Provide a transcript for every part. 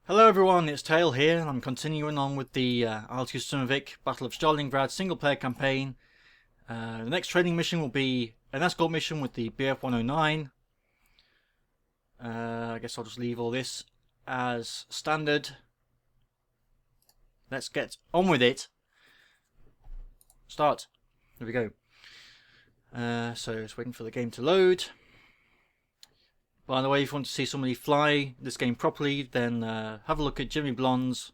Hello everyone, it's Tail here, and I'm continuing on with the IL-2 Sturmovik Battle of Stalingrad single player campaign. The next training mission will be an escort mission with the BF-109. I guess I'll just leave all this as standard. Let's get on with it. Start. There we go. So just waiting for the game to load. By the way, if you want to see somebody fly this game properly, then have a look at Jimmy Blonde's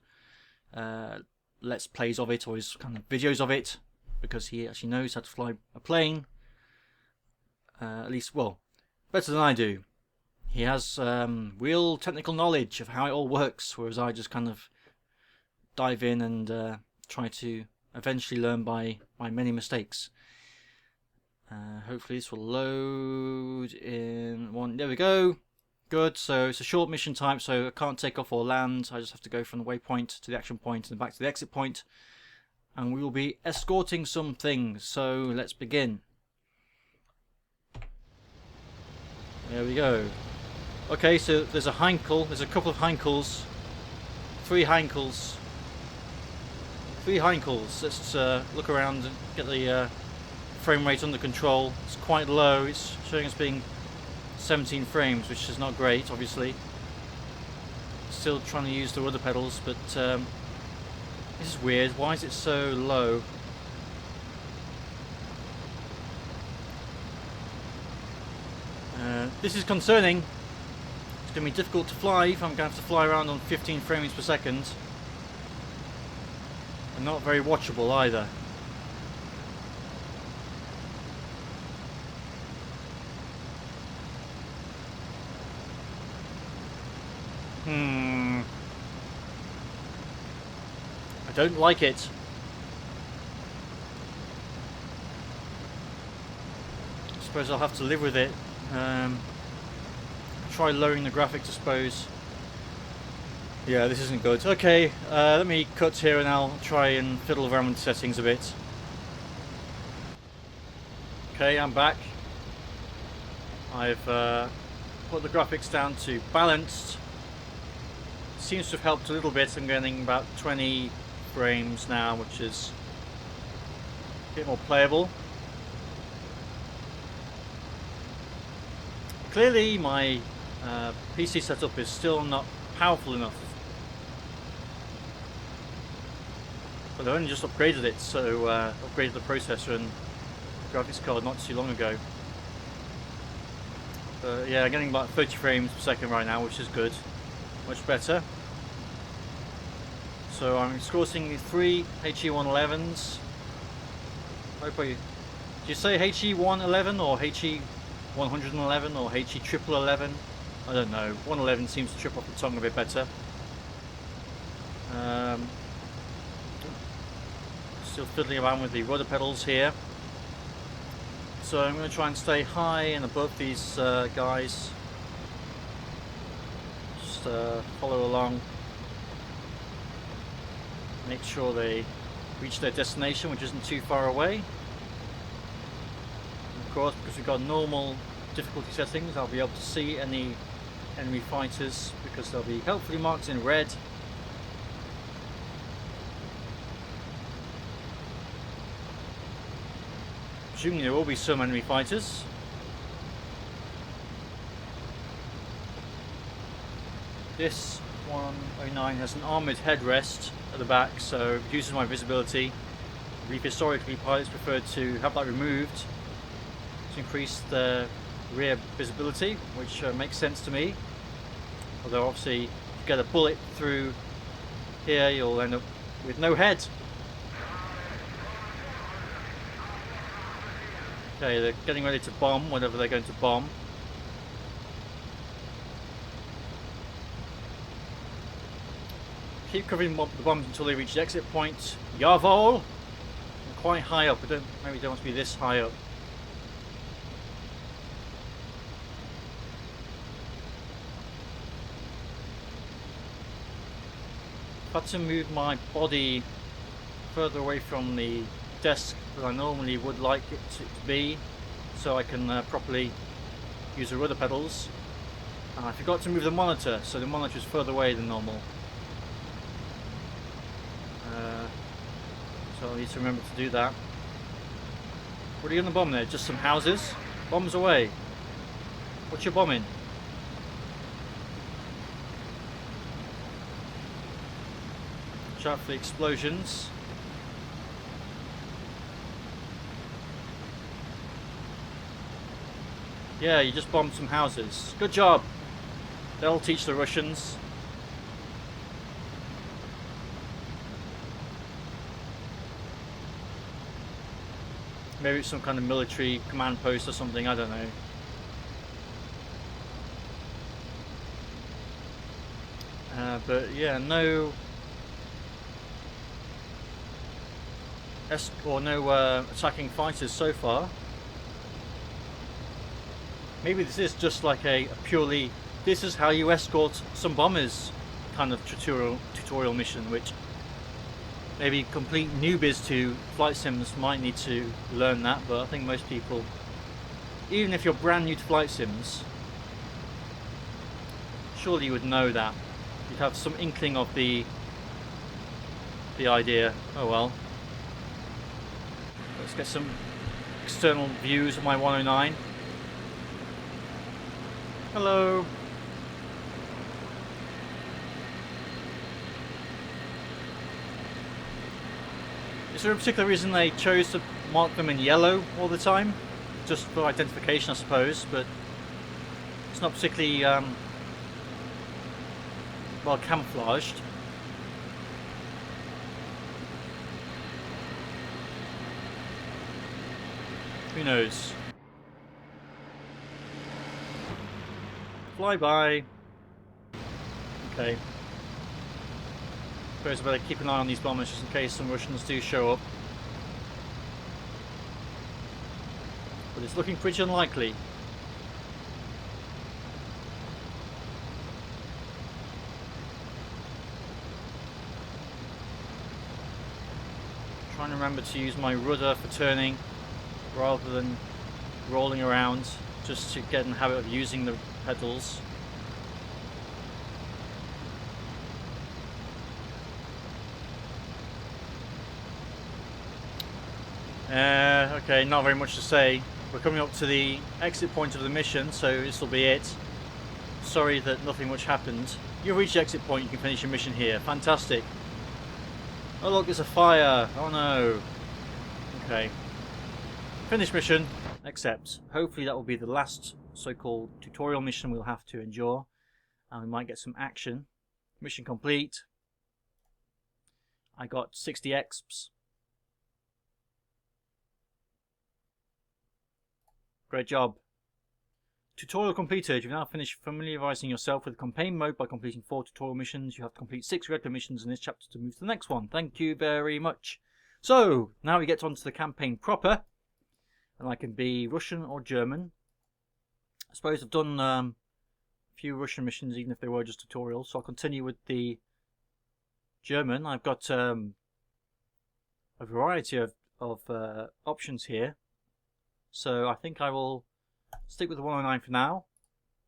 Let's Plays of it, or his kind of videos of it, because he actually knows how to fly a plane. At least, well, better than I do. He has real technical knowledge of how it all works, whereas I just kind of dive in and try to eventually learn by many mistakes. Hopefully this will load in one. There we go. Good. So it's a short mission type, so I can't take off or land. I just have to go from the waypoint to the action point and back to the exit point. And we will be escorting some things. So let's begin. There we go. Okay, so there's a Heinkel. There's a couple of Heinkels. Three Heinkels. Let's look around and get the frame rate under control. It's quite low. It's showing us being 17 frames, which is not great, obviously. Still trying to use the rudder pedals, but this is weird. Why is it so low? This is concerning. It's going to be difficult to fly if I'm going to have to fly around on 15 frames per second. And not very watchable either. I don't like it. I suppose I'll have to live with it. Try lowering the graphics, I suppose. Yeah, this isn't good. Okay, let me cut here and I'll try and fiddle around with the settings a bit. Okay, I'm back. I've put the graphics down to balanced. Seems to have helped a little bit. I'm getting about 20 frames now, which is a bit more playable. Clearly my PC setup is still not powerful enough, but I only just upgraded it, so upgraded the processor and graphics card not too long ago. Yeah, I'm getting about 30 frames per second right now, which is good. Much better. So I'm escorting the three HE-111s. Did you say HE-111 or HE-111 or HE-1111? I don't know. 111 seems to trip off the tongue a bit better. Still fiddling around with the rudder pedals here. So I'm going to try and stay high and above these guys. Just follow along. Make sure they reach their destination, which isn't too far away. And of course, because we've got normal difficulty settings, I'll be able to see any enemy fighters because they'll be helpfully marked in red. Presumably there will be some enemy fighters. This 109 has an armoured headrest at the back, so it reduces my visibility. I believe historically pilots preferred to have that removed to increase the rear visibility, which makes sense to me. Although obviously if you get a bullet through here, you'll end up with no head. Okay, they're getting ready to bomb whatever they're going to bomb. Keep covering the bombs until they reach the exit point. Jawohl! I'm quite high up. Maybe don't want to be this high up. I've had to move my body further away from the desk than I normally would like it to be, so I can properly use the rudder pedals. And I forgot to move the monitor, so the monitor is further away than normal. So I need to remember to do that. What are you gonna bomb there? Just some houses? Bombs away. What you bombing? Watch out for the explosions. Yeah, you just bombed some houses. Good job. They'll teach the Russians. Maybe it's some kind of military command post or something, I don't know. But yeah, no attacking fighters so far. Maybe this is just like a purely, this is how you escort some bombers kind of tutorial mission, which maybe complete newbies to flight sims might need to learn that, but I think most people, even if you're brand new to flight sims, surely you would know that. You'd have some inkling of the idea. Oh well. Let's get some external views of my 109. Hello. Is there a particular reason they chose to mark them in yellow all the time? Just for identification, I suppose, but it's not particularly well camouflaged. Who knows? Fly by. Okay. Suppose I better keep an eye on these bombers just in case some Russians do show up. But it's looking pretty unlikely. Trying to remember to use my rudder for turning rather than rolling around, just to get in the habit of using the pedals. Okay, not very much to say. We're coming up to the exit point of the mission, so this will be it. Sorry that nothing much happened. You've reached the exit point, you can finish your mission here. Fantastic. Oh look, there's a fire. Oh no. Okay. Finish mission. Accept. Hopefully that will be the last so-called tutorial mission we'll have to endure. And we might get some action. Mission complete. I got 60 exps. Great job. Tutorial completed. You've now finished familiarizing yourself with the campaign mode by completing 4 tutorial missions. You have to complete 6 regular missions in this chapter to move to the next one. Thank you very much. So, now we get on to the campaign proper. And I can be Russian or German. I suppose I've done a few Russian missions, even if they were just tutorials. So I'll continue with the German. I've got a variety of options here. So I think I will stick with the 109 for now.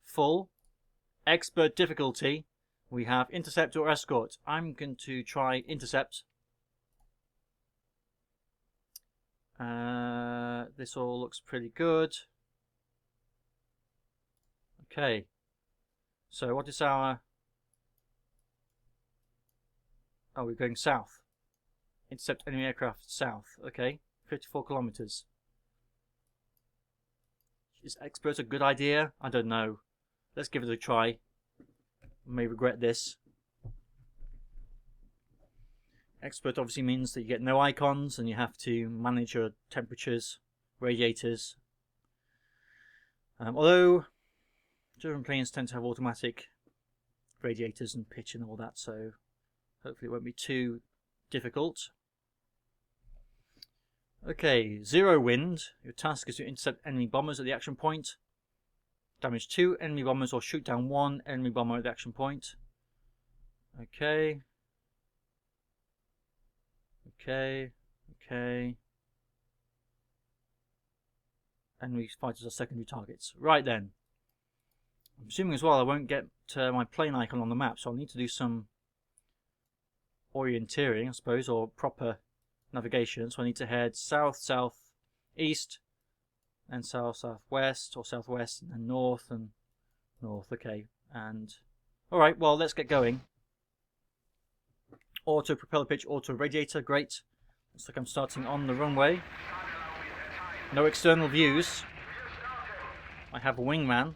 Full. Expert difficulty. We have intercept or escort. I'm going to try intercept. This all looks pretty good. Okay. So what is our... Oh, we're going south. Intercept enemy aircraft south. Okay. 54 kilometers. Is expert a good idea? I don't know. Let's give it a try. I may regret this. Expert obviously means that you get no icons and you have to manage your temperatures, radiators. Although German planes tend to have automatic radiators and pitch and all that, so hopefully it won't be too difficult. Okay, 0 wind. Your task is to intercept enemy bombers at the action point. Damage 2 enemy bombers or shoot down 1 enemy bomber at the action point. Okay. Okay. Enemy fighters are secondary targets. Right then. I'm assuming as well I won't get my plane icon on the map, so I'll need to do some orienteering, I suppose, or proper navigation. So I need to head south, south, east, and south, southwest, or southwest, and north, and north. Okay, and alright, well, let's get going. Auto propeller pitch, auto radiator, great. Looks like I'm starting on the runway. No external views. I have a wingman.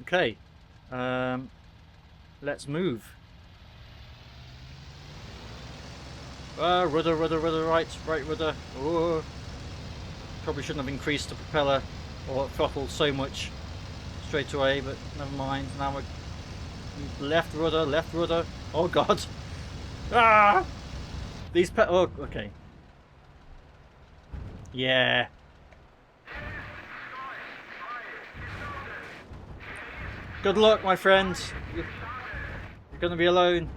Okay, let's move. Rudder, rudder, rudder, right rudder. Oh, probably shouldn't have increased the propeller or throttle so much straight away, but never mind. Now we're left rudder, left rudder. Oh God! Ah! These oh, okay. Yeah. Good luck, my friends. You're going to be alone.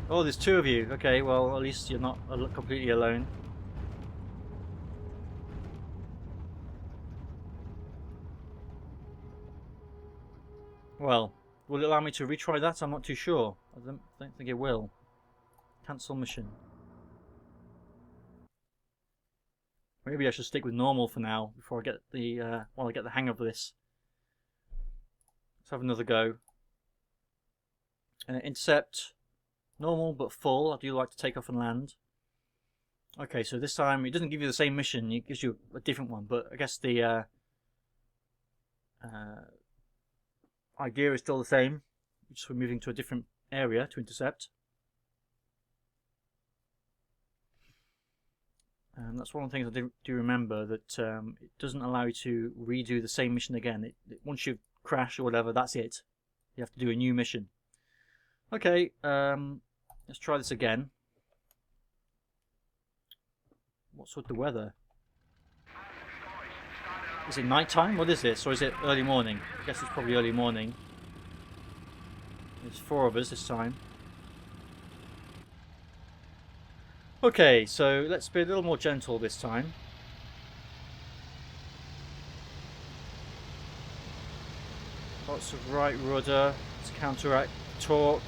Oh, there's two of you. Okay, well, at least you're not completely alone. Well, will it allow me to retry that? I'm not too sure. I don't think it will. Cancel mission. Maybe I should stick with normal for now before I get the while I get the hang of this. Let's have another go. Intercept. Normal but full. I do like to take off and land. Okay, so this time it doesn't give you the same mission. It gives you a different one, but I guess the idea is still the same. Just we're moving to a different area to intercept. That's one of the things I do remember, that it doesn't allow you to redo the same mission again. Once you crash or whatever, that's it. You have to do a new mission. Okay, let's try this again. What's with the weather? Is it night time? What is this? Or is it early morning? I guess it's probably early morning. There's 4 of us this time. Okay, so let's be a little more gentle this time. Lots of right rudder to counteract torque.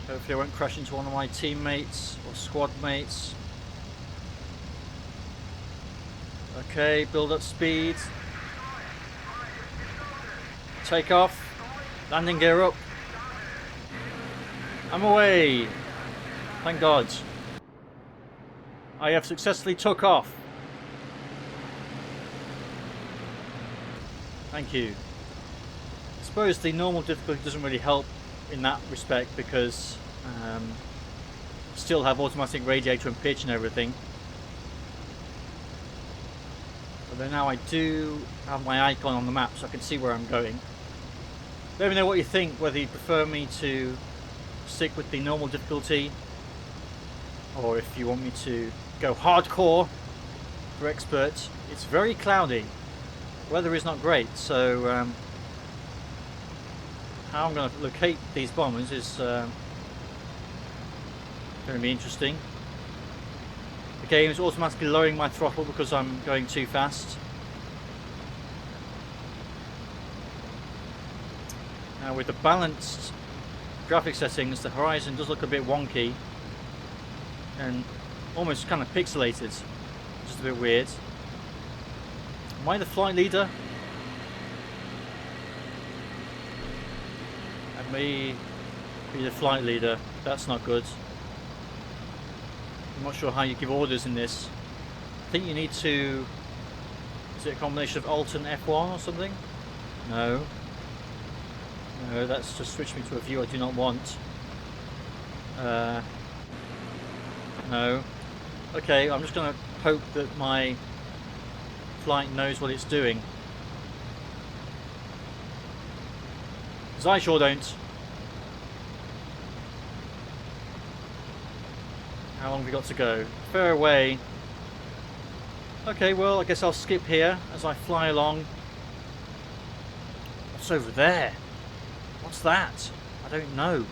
Hopefully I won't crash into one of my teammates or squad mates. Okay, build up speed. Take off. Landing gear up. I'm away. Thank God. I have successfully took off. Thank you. I suppose the normal difficulty doesn't really help in that respect, because still have automatic radiator and pitch and everything. Although now I do have my icon on the map, so I can see where I'm going. Let me know what you think, whether you prefer me to stick with the normal difficulty, or if you want me to go hardcore for expert. It's very cloudy. Weather is not great, so how I'm going to locate these bombers is going to be interesting. The game is automatically lowering my throttle because I'm going too fast. Now with the balanced graphic settings, the horizon does look a bit wonky and almost kind of pixelated, just a bit weird. Am I the flight leader? And me be the flight leader, that's not good. I'm not sure how you give orders in this. I think you need to... Is it a combination of Alt and F1 or something? No. No, that's just switched me to a view I do not want. No. Okay, I'm just going to hope that my flight knows what it's doing. Because I sure don't. How long have we got to go? Fair away. Okay, well, I guess I'll skip here as I fly along. What's over there? What's that? I don't know.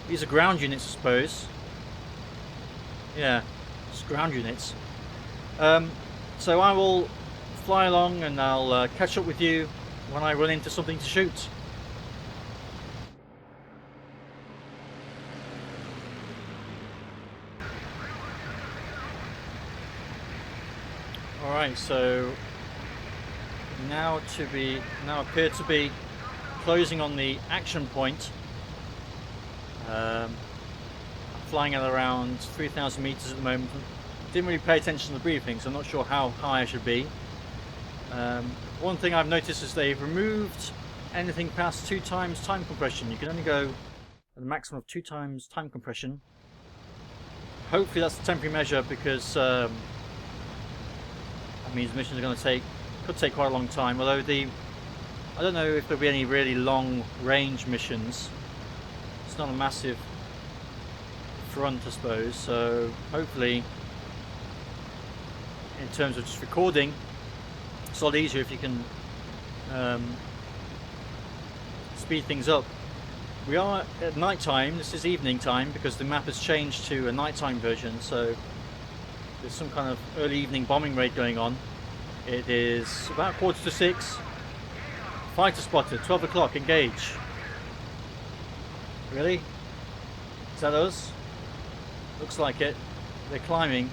These are ground units, I suppose. Yeah, it's ground units. So I will fly along and I'll catch up with you when I run into something to shoot. Alright, so now appear to be closing on the action point. Flying at around 3,000 meters at the moment. Didn't really pay attention to the briefing, so I'm not sure how high I should be. One thing I've noticed is they've removed anything past 2 times time compression. You can only go at a maximum of 2 times time compression. Hopefully that's a temporary measure, because that means missions are going to could take quite a long time. Although I don't know if there'll be any really long range missions. It's not a massive front, I suppose, so hopefully in terms of just recording it's a lot easier if you can speed things up. We are at night time. This is evening time because the map has changed to a nighttime version, so there's some kind of early evening bombing raid going on. It is about 5:45. Fighter spotted, 12 o'clock, engage. Really? Is that us? Looks like it. They're climbing.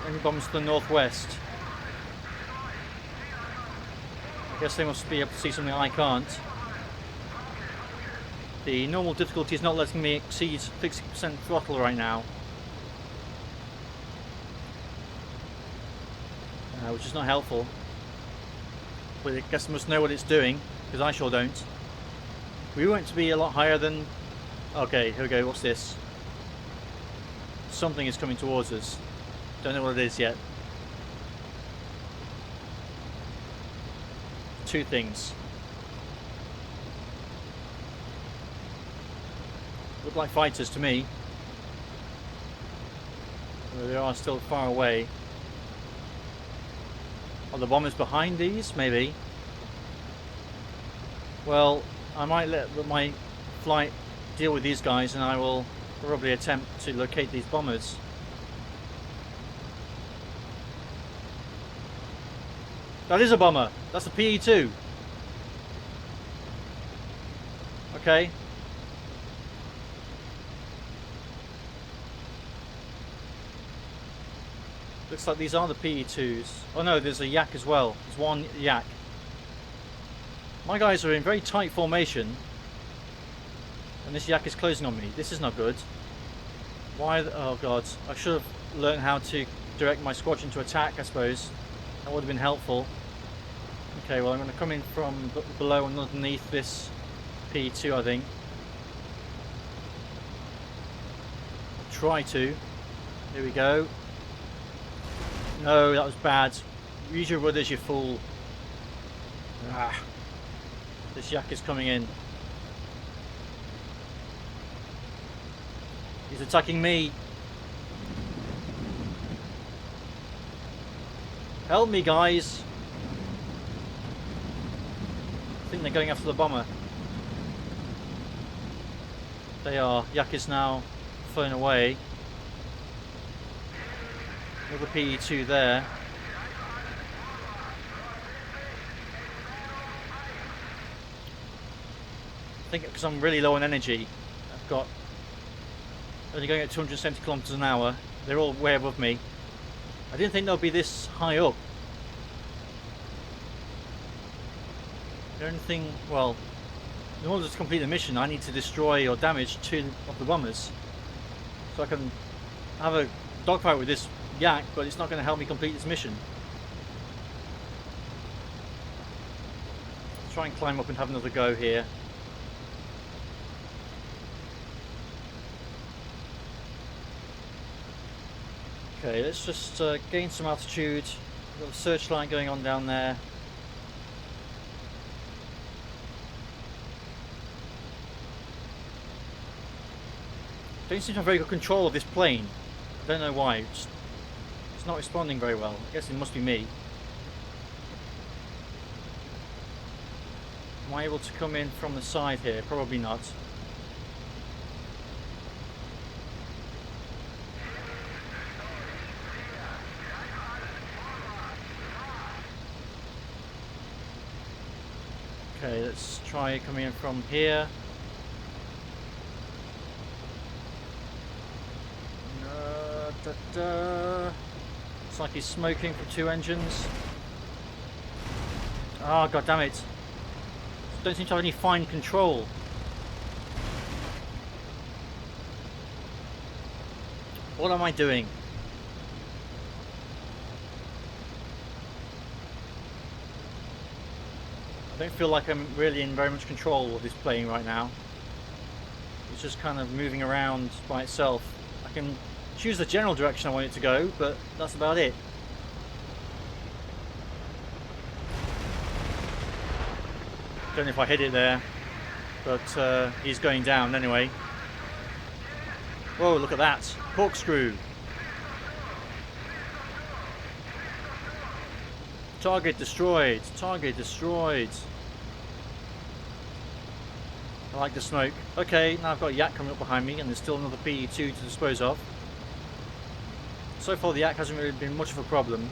Any bombs to the northwest? I guess they must be able to see something I can't. The normal difficulty is not letting me exceed 60% throttle right now, which is not helpful. But I guess I must know what it's doing, because I sure don't. We want to be a lot higher than... Okay, here we go. What's this? Something is coming towards us. Don't know what it is yet. 2 things. Look like fighters to me. Well, they are still far away. Are the bombers behind these? Maybe. Well, I might let my flight deal with these guys, and I will probably attempt to locate these bombers. That is a bomber. That's a PE-2. Okay. Looks like these are the PE-2s. Oh no, there's a yak as well. There's one yak. My guys are in very tight formation, and this yak is closing on me. This is not good. Why? Oh god, I should have learned how to direct my squadron to attack, I suppose. That would have been helpful. Okay, well I'm going to come in from below and underneath this PE-2, I think. Try to. Here we go. No, that was bad. Use your rudders, you fool. Ah. This yak is coming in. He's attacking me. Help me, guys. I think they're going after the bomber. They are. Yak is now flown away. Another PE-2 there. I think because I'm really low on energy, I've got only going at 270 kilometers an hour. They're all way above me. I didn't think they'll be this high up. The only thing, well, in order to complete the mission, I need to destroy or damage 2 of the bombers, so I can have a dogfight with this yak, but it's not going to help me complete this mission. Let's try and climb up and have another go here. Okay, let's just gain some altitude. We've got a searchlight going on down there. Don't seem to have very good control of this plane. I don't know why. It's not responding very well. I guess it must be me. Am I able to come in from the side here? Probably not. Okay, let's try coming in from here. It's like he's smoking from 2 engines. Ah, god damn it. Don't seem to have any fine control. What am I doing? I don't feel like I'm really in very much control of this plane right now. It's just kind of moving around by itself. I can choose the general direction I want it to go, but that's about it. Don't know if I hit it there, but he's going down anyway. Whoa, look at that. Corkscrew. Target destroyed. Target destroyed. I like the smoke. Okay, now I've got a yak coming up behind me and there's still another PE2 to dispose of. So far the yak hasn't really been much of a problem.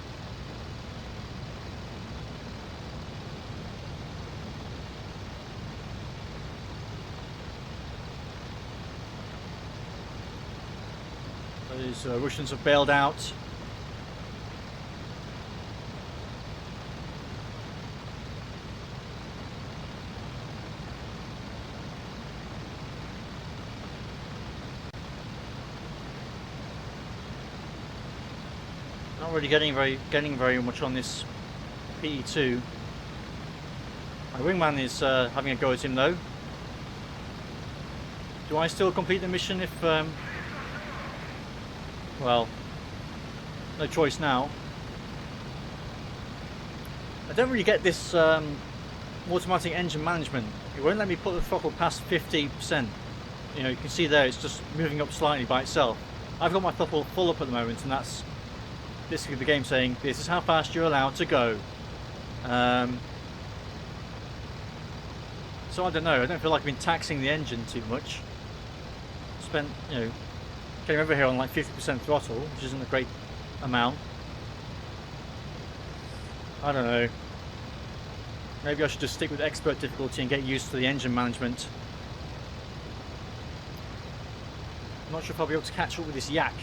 Those Russians have bailed out. Not really getting very much on this PE2. My wingman is having a go at him though. Do I still complete the mission if well, no choice now. I don't really get this automatic engine management. It won't let me put the throttle past 50%. You know, you can see there it's just moving up slightly by itself. I've got my throttle full up at the moment, and that's basically the game saying this is how fast you're allowed to go. So I don't know. I don't feel like I've been taxing the engine too much. Spent, you know, came over here on like 50% throttle, which isn't a great amount. I don't know. Maybe I should just stick with expert difficulty and get used to the engine management. I'm not sure if I'll be able to catch up with this yak.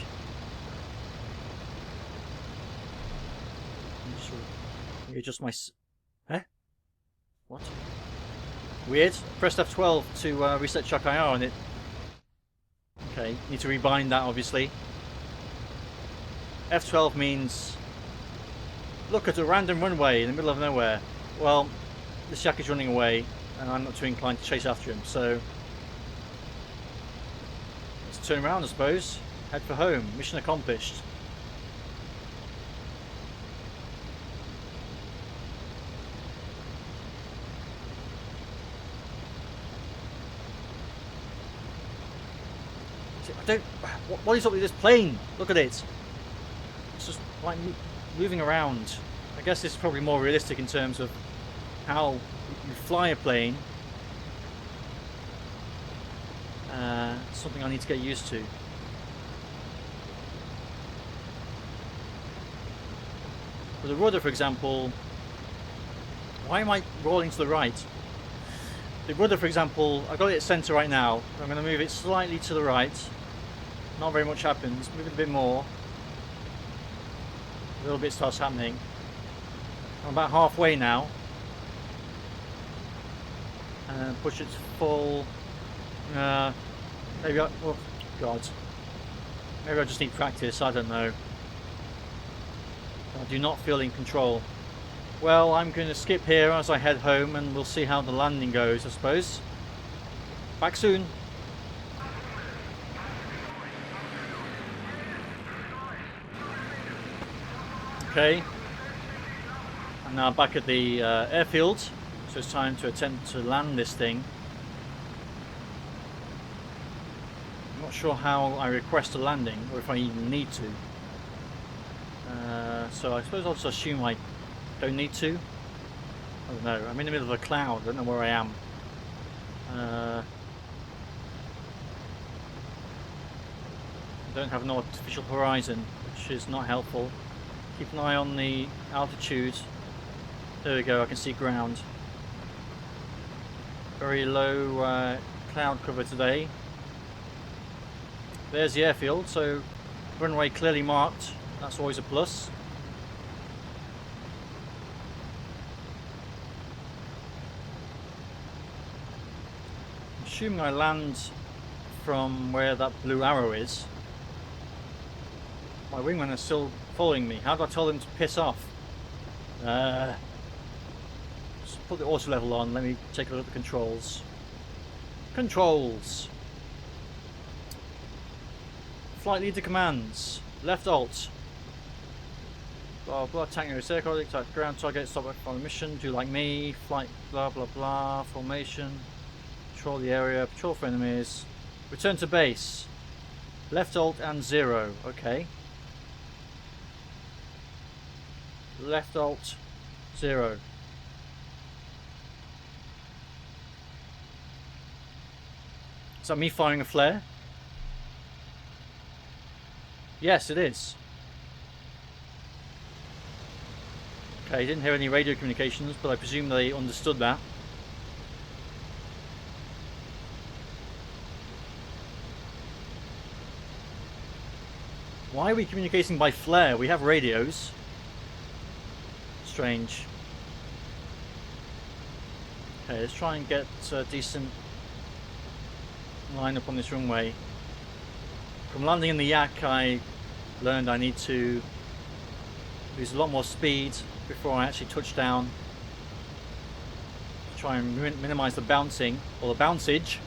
Let me adjust my... Eh? What? Weird. Pressed F12 to reset TrackIR on it. Okay, need to rebind that obviously. F12 means look at a random runway in the middle of nowhere. Well, this yak is running away and I'm not too inclined to chase after him, so let's turn around I suppose. Head for home. Mission accomplished. What is up with this plane? Look at it. It's just like moving around. I guess this is probably more realistic in terms of how you fly a plane. Something I need to get used to. With the rudder, for example, why am I rolling to the right? The rudder, for example, I've got it at centre right now. I'm going to move it slightly to the right. Not very much happens. Move it a bit more. A little bit starts happening. I'm about halfway now. And push it to full. Maybe I... Oh, God. Maybe I just need practice. I don't know. I do not feel in control. Well, I'm going to skip here as I head home and we'll see how the landing goes, I suppose. Back soon. Okay. I'm now back at the airfield, so it's time to attempt to land this thing. I'm not sure how I request a landing, or if I even need to. So I suppose I'll just assume I don't need to. I don't know. I'm in the middle of a cloud. I don't know where I am. I don't have an artificial horizon, which is not helpful. Keep an eye on the altitude. There we go. I can see ground. Very low cloud cover today. There's the airfield, so runway clearly marked. That's always a plus. Assuming I land from where that blue arrow is. My wingman is still following me. How do I tell them to piss off? Just put the auto level on. Let me take a look at the controls. Controls. Flight leader commands. Left alt. Blah blah. TrackIR circle. Type ground target. Stop on the mission. Do like me. Flight. Blah blah blah. Formation. Patrol the area. Patrol for enemies. Return to base. Left alt and 0. Okay. Left alt 0. Is that me firing a flare? Yes, it is. Okay, didn't hear any radio communications, but I presume they understood that. Why are we communicating by flare? We have radios. Strange. Okay, let's try and get a decent line up on this runway. From landing in the Yak, I learned I need to use a lot more speed before I actually touch down. Try and minimize the bouncing, or the bouncage.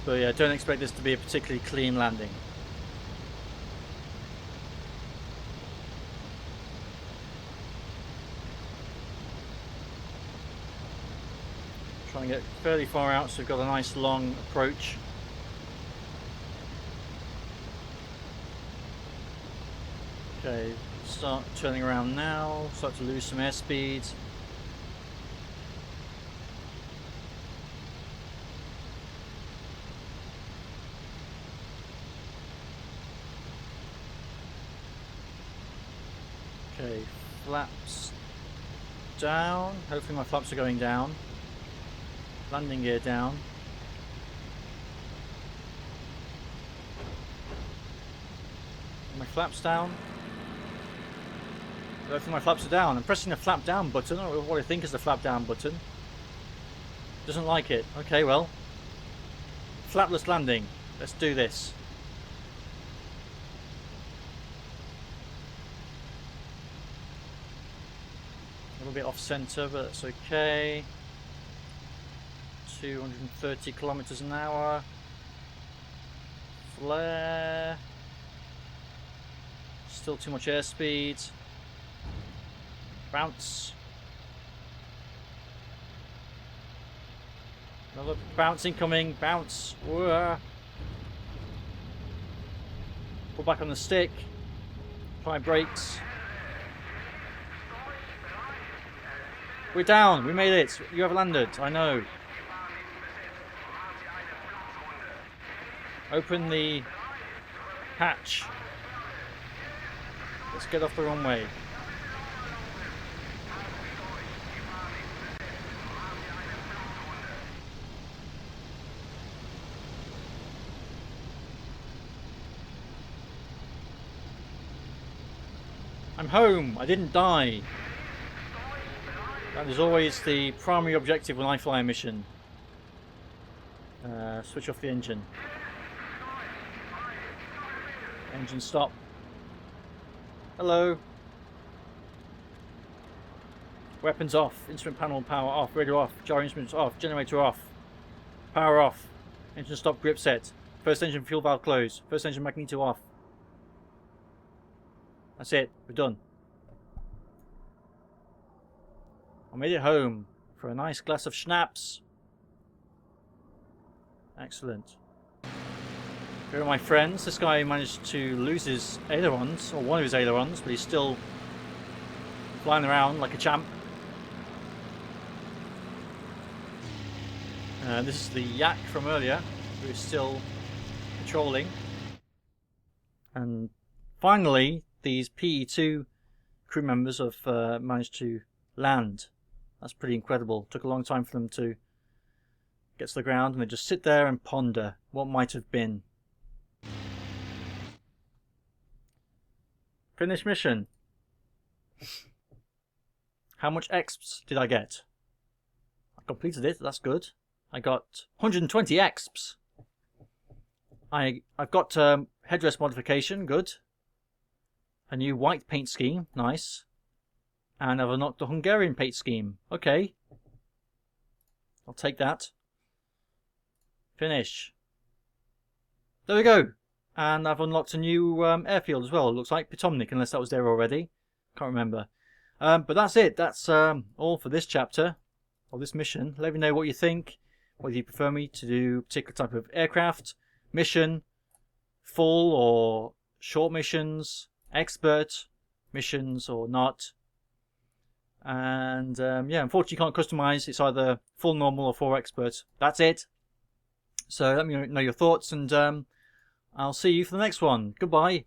But yeah, don't expect this to be a particularly clean landing. Trying to get fairly far out so we've got a nice long approach. Okay, start turning around now, start to lose some airspeed. Okay, flaps down. Hopefully my flaps are going down. Landing gear down. My flaps down. Hopefully my flaps are down. I'm pressing the flap down button, or what I think is the flap down button. Doesn't like it. Okay, well. Flapless landing. Let's do this. A little bit off center, but that's okay. 230 kilometers an hour. Flare. Still too much airspeed. Bounce. Another bounce incoming. Bounce. Whoa. Pull back on the stick. Apply brakes. We're down. We made it. You have landed. I know. Open the hatch. Let's get off the runway. I'm home. I didn't die. That is always the primary objective when I fly a mission. Switch off the engine. Engine stop. Hello. Weapons off. Instrument panel power off. Radio off. Gyro instruments off. Generator off. Power off. Engine stop. Grip set. First engine fuel valve closed. First engine magneto off. That's it. We're done. I made it home for a nice glass of schnapps. Excellent. Here are my friends. This guy managed to lose his ailerons, or one of his ailerons, but he's still flying around like a champ. This is the yak from earlier, who is still patrolling. And finally, these PE2 crew members have managed to land. That's pretty incredible. Took a long time for them to get to the ground, and they just sit there and ponder what might have been. Finish mission. How much exps did I get? I completed it, that's good. I got 120 exps. I've got headrest modification, good. A new white paint scheme, nice. And I've unlocked the Hungarian paint scheme, okay. I'll take that. Finish. There we go. And I've unlocked a new airfield as well, it looks like. Potomnik, unless that was there already. Can't remember. But that's it. That's all for this chapter, or this mission. Let me know what you think. Whether you prefer me to do a particular type of aircraft, mission, full or short missions, expert missions or not. And yeah, unfortunately you can't customize. It's either full, normal or 4 expert. That's it. So let me know your thoughts, and I'll see you for the next one. Goodbye.